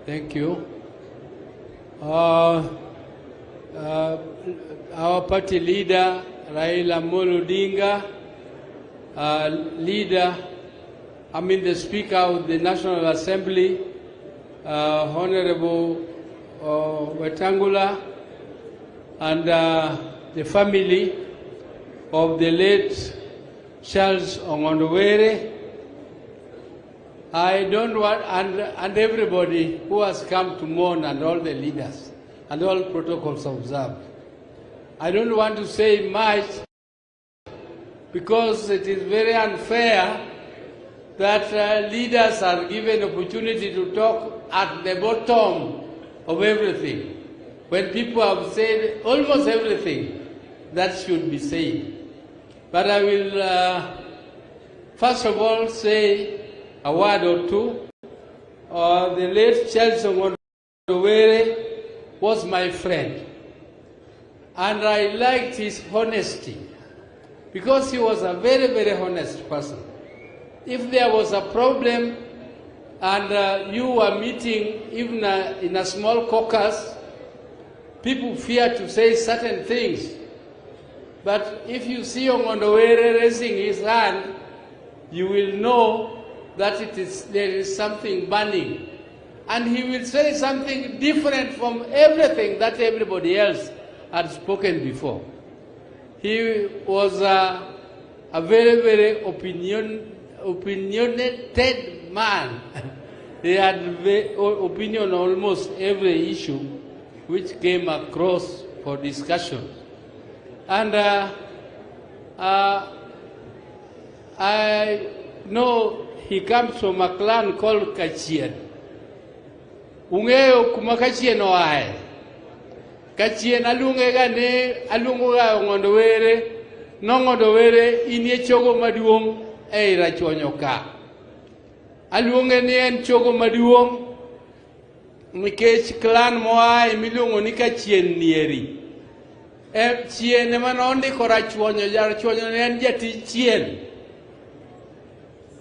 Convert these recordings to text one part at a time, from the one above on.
Thank you. Our party leader, Raila Odinga, the Speaker of the National Assembly, Honorable Wetangula, and the family of the late Charles Ong'ondo Were. I don't want, and everybody who has come to mourn, and all the leaders, and all protocols observed. I don't want to say much because it is very unfair that leaders are given opportunity to talk at the bottom of everything, when people have said almost everything that should be said. But I will first of all say a word or two. The late Charles Ong'ondo Were was my friend, and I liked his honesty because he was a very, very honest person. If there was a problem and you were meeting even in a small caucus, people fear to say certain things. But if you see Ong'ondo Were raising his hand, you will know that there is something burning. And he will say something different from everything that everybody else had spoken before. He was a very, very opinionated man. He had opinion on almost every issue which came across for discussion. And I know he comes from a clan called Kachien. Ungeo kuma Kachien oae. Kachien alungega ne alunguga Ong'ondo Were, nong'ondo Were inie chogo maduong e rachuonyo ka. Alunge ni en chogo maduong nikech clan moae milungo ni Kachien nieri. Chien emanondi korachuonyo, jarachuonyo ne en jatij chien.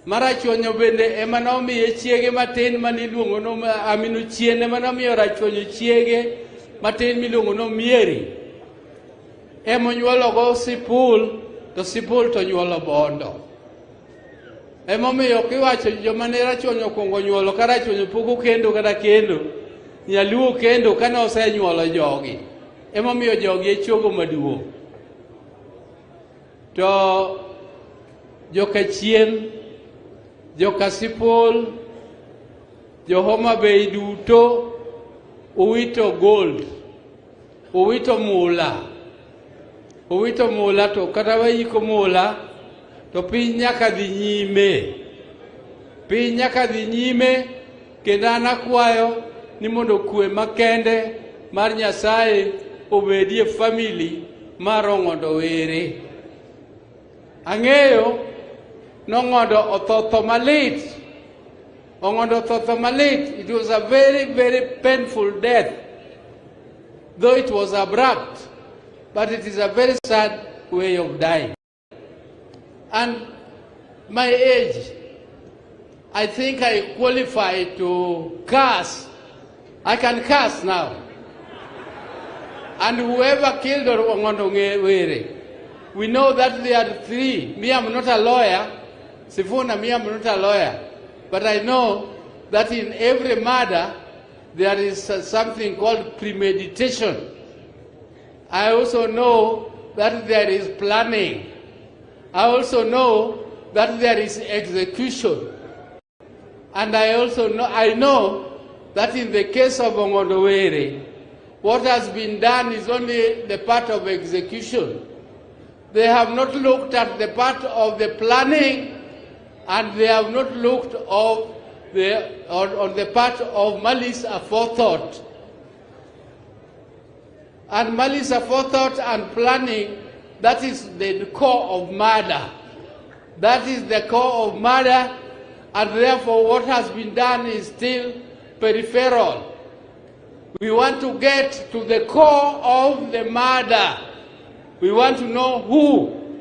Marachuonyo bende emanomiye chiege matin maniluongo no aminu chien emanomiyo rachuonyo chiege matin miluongo no mieri. Emonyuologo sipul, to sipul to nyuolo bondo. Emomiyo kiwacho joma ne rachuonyo kuongo nyuolo ka rachuonyo pok kendo kata kendo, nyaluo kendo kane osenyuolo jogi. Emomiyo jogi e chogo maduong'. To joka chien, joka sipol, jo Homa Bay duto uwito gold, uwito mula to kata wayiko mula to piny nyaka dhi nyime, kendo an akwayo ni mondo kwe makende mar Nyasaye obedie family mar Ong'ondo Were. Ang'eyo nong'ondo othotho malit. Ong'ondo othotho malit. It was a very, very painful death. Though it was abrupt, but it is a very sad way of dying. And my age, I think I qualify to curse. I can curse now. And whoever killed Ong'ondo Were, we know that there are three. Me, I'm not a lawyer. Sifuna, me, I'm not a lawyer. But I know that in every murder, there is something called premeditation. I also know that there is planning. I also know that there is execution. And I also know that in the case of Ong'ondo Were, what has been done is only the part of execution. They have not looked at the part of the planning, and they have not looked on the part of malice aforethought. And malice aforethought and planning, that is the core of murder. That is the core of murder, and therefore what has been done is still peripheral. We want to get to the core of the murder. We want to know who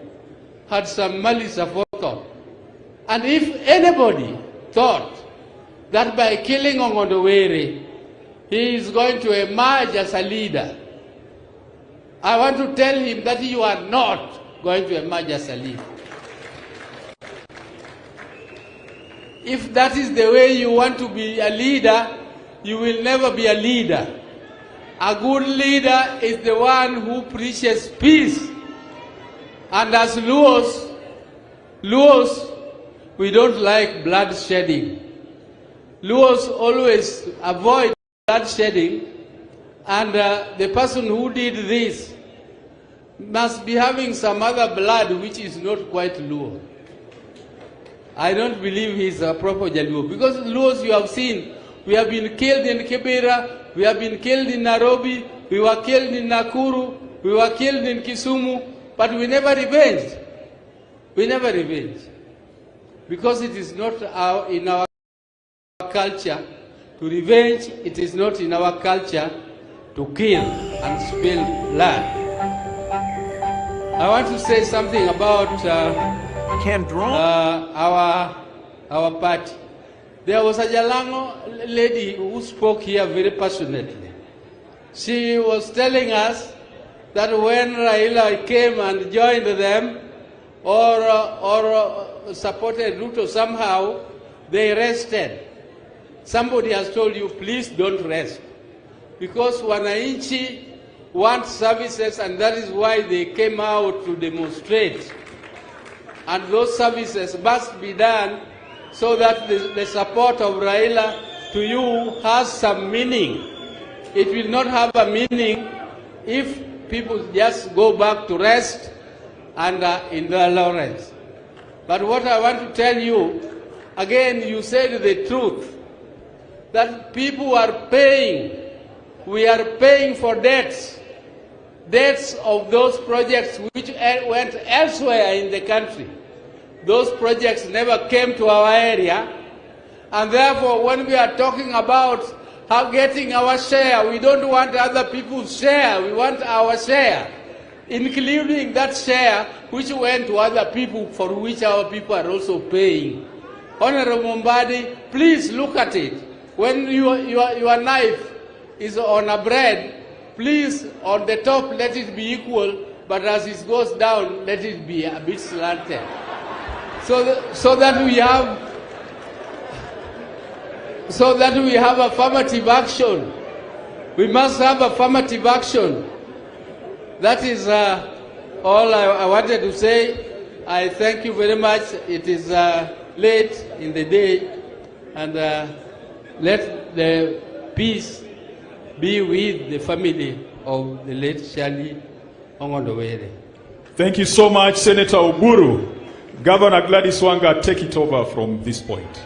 had some malice aforethought. And if anybody thought that by killing Ong'ondo Were, he is going to emerge as a leader. I want to tell him that you are not going to emerge as a leader. If that is the way you want to be a leader, you will never be a leader. A good leader is the one who preaches peace. And as Luos, we don't like bloodshedding. Luos always avoid bloodshedding, and the person who did this must be having some other blood which is not quite Luo. I don't believe he's a proper Jaluo, because Luos, you have seen, we have been killed in Kibera, we have been killed in Nairobi, we were killed in Nakuru, we were killed in Kisumu, but we never revenged. We never revenged. Because it is not in our culture to revenge, it is not in our culture to kill and spill blood. I want to say something about our party. There was a Jalango lady who spoke here very passionately. She was telling us that when Raila came and joined them or supported Ruto somehow, they rested. Somebody has told you, please don't rest. Because wananchi want services, and that is why they came out to demonstrate. And those services must be done so that the support of Raila to you has some meaning. It will not have a meaning if people just go back to rest and in the Lawrence. But what I want to tell you, again, you said the truth, that people are paying. We are paying for debts of those projects which went elsewhere in the country. Those projects never came to our area, and therefore when we are talking about how getting our share, we don't want other people's share, we want our share, including that share which went to other people for which our people are also paying. Honorable Mbadi, please look at it. When your knife is on a bread, please on the top let it be equal, but as it goes down, let it be a bit slanted. So that we have affirmative action. We must have affirmative action. That is all I wanted to say. I thank you very much. It is late in the day, and let the peace be with the family of the late Charles Ong'ondo Were. Thank you so much, Senator Oburu. Governor Gladys Wanga, take it over from this point.